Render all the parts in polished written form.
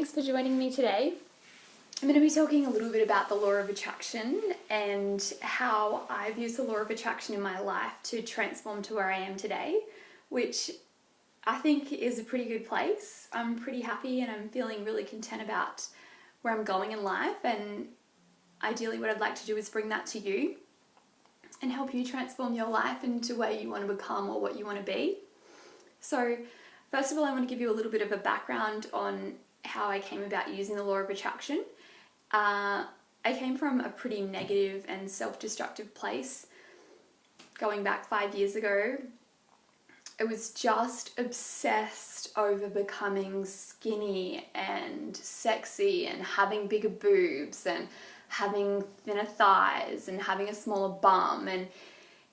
thanks for joining me today. I'm going to be talking a little bit about the law of attraction and how I've used the law of attraction in my life to transform to where I am today, which I think is a pretty good place. I'm pretty happy and I'm feeling really content about where I'm going in life, and ideally what I'd like to do is bring that to you and help you transform your life into where you want to become or what you want to be. So first of all, I want to give you a little bit of a background on how I came about using the law of attraction. I came from a pretty negative and self-destructive place. Going back 5 years ago, I was just obsessed over becoming skinny and sexy and having bigger boobs and having thinner thighs and having a smaller bum, and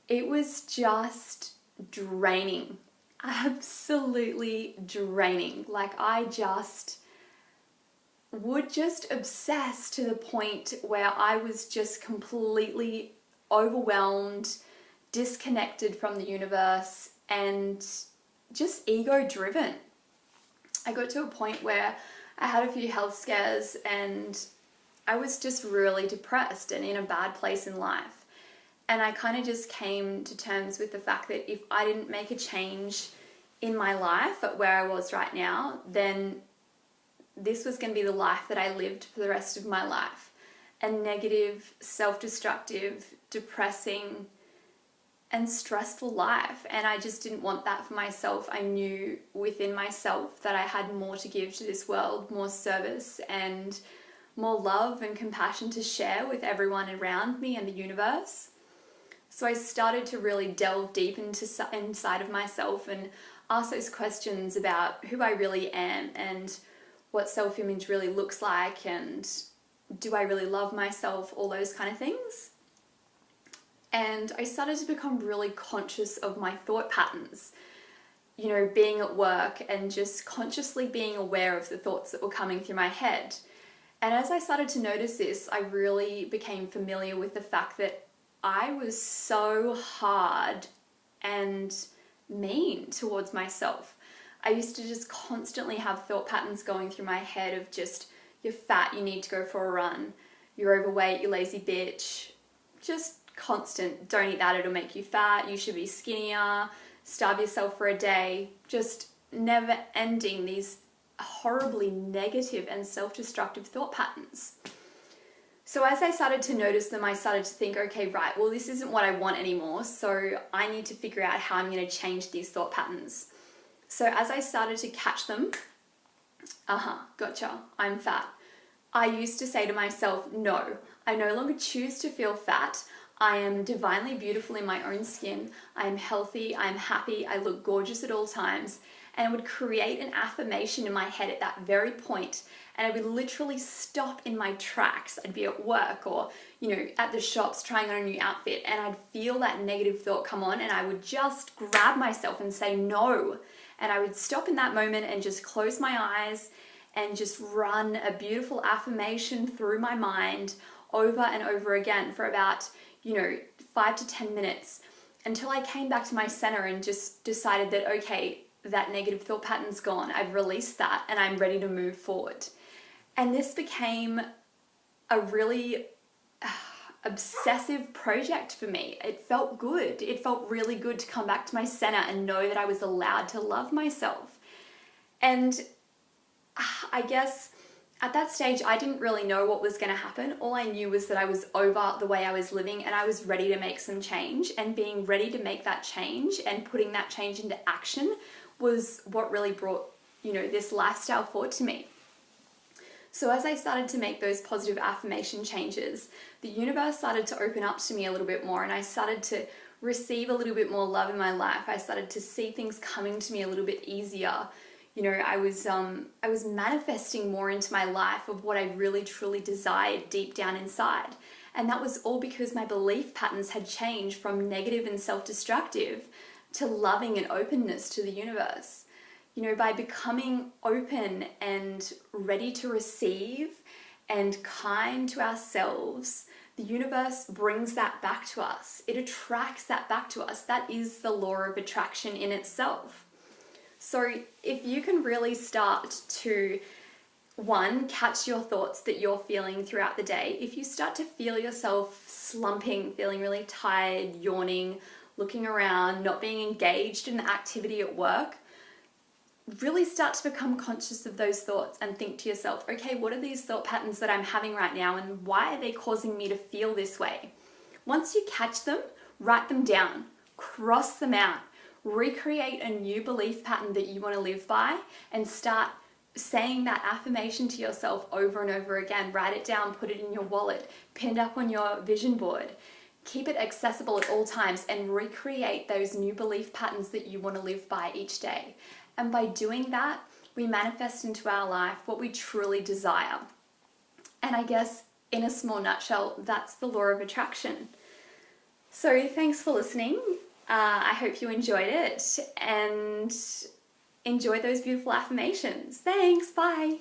it was just draining. Absolutely draining. Like, I just would just obsess to the point where I was just completely overwhelmed, disconnected from the universe, and just ego driven. I got to a point where I had a few health scares and I was just really depressed and in a bad place in life. And I kind of just came to terms with the fact that if I didn't make a change in my life at where I was right now, then this was going to be the life that I lived for the rest of my life. A negative, self-destructive, depressing, and stressful life. And I just didn't want that for myself. I knew within myself that I had more to give to this world, more service and more love and compassion to share with everyone around me and the universe. So I started to really delve deep inside of myself and ask those questions about who I really am and what self-image really looks like, and do I really love myself, all those kind of things. And I started to become really conscious of my thought patterns, you know, being at work and just consciously being aware of the thoughts that were coming through my head. And as I started to notice this, I really became familiar with the fact that I was so hard and mean towards myself. I used to just constantly have thought patterns going through my head of just, you're fat, you need to go for a run, you're overweight, you lazy bitch, just constant, don't eat that, it'll make you fat, you should be skinnier, starve yourself for a day, just never ending these horribly negative and self-destructive thought patterns. So as I started to notice them, I started to think, okay, right, well, this isn't what I want anymore, so I need to figure out how I'm going to change these thought patterns. So as I started to catch them, gotcha, I'm fat. I used to say to myself, no, I no longer choose to feel fat. I am divinely beautiful in my own skin. I am healthy, I am happy, I look gorgeous at all times. And I would create an affirmation in my head at that very point, and I would literally stop in my tracks. I'd be at work or, you know, at the shops trying on a new outfit, and I'd feel that negative thought come on, and I would just grab myself and say no. And I would stop in that moment and just close my eyes and just run a beautiful affirmation through my mind over and over again for about, 5 to 10 minutes, until I came back to my center and just decided that, okay, that negative thought pattern's gone. I've released that and I'm ready to move forward. And this became a really obsessive project for me. It felt good. It felt really good to come back to my center and know that I was allowed to love myself. And I guess at that stage, I didn't really know what was going to happen. All I knew was that I was over the way I was living and I was ready to make some change, and being ready to make that change and putting that change into action was what really brought, this lifestyle forward to me. So as I started to make those positive affirmation changes, the universe started to open up to me a little bit more, and I started to receive a little bit more love in my life. I started to see things coming to me a little bit easier. I was manifesting more into my life of what I really truly desired deep down inside. And that was all because my belief patterns had changed from negative and self-destructive to loving and openness to the universe. By becoming open and ready to receive and kind to ourselves, the universe brings that back to us. It attracts that back to us. That is the law of attraction in itself. So if you can really start to one, catch your thoughts that you're feeling throughout the day. If you start to feel yourself slumping, feeling really tired, yawning, looking around, not being engaged in the activity at work, really start to become conscious of those thoughts and think to yourself, okay, what are these thought patterns that I'm having right now and why are they causing me to feel this way? Once you catch them, write them down, cross them out, recreate a new belief pattern that you want to live by, and start saying that affirmation to yourself over and over again. Write it down, put it in your wallet, pin it up on your vision board. Keep it accessible at all times and recreate those new belief patterns that you want to live by each day. And by doing that, we manifest into our life what we truly desire. And I guess in a small nutshell, that's the law of attraction. So thanks for listening. I hope you enjoyed it and enjoy those beautiful affirmations. Thanks, bye.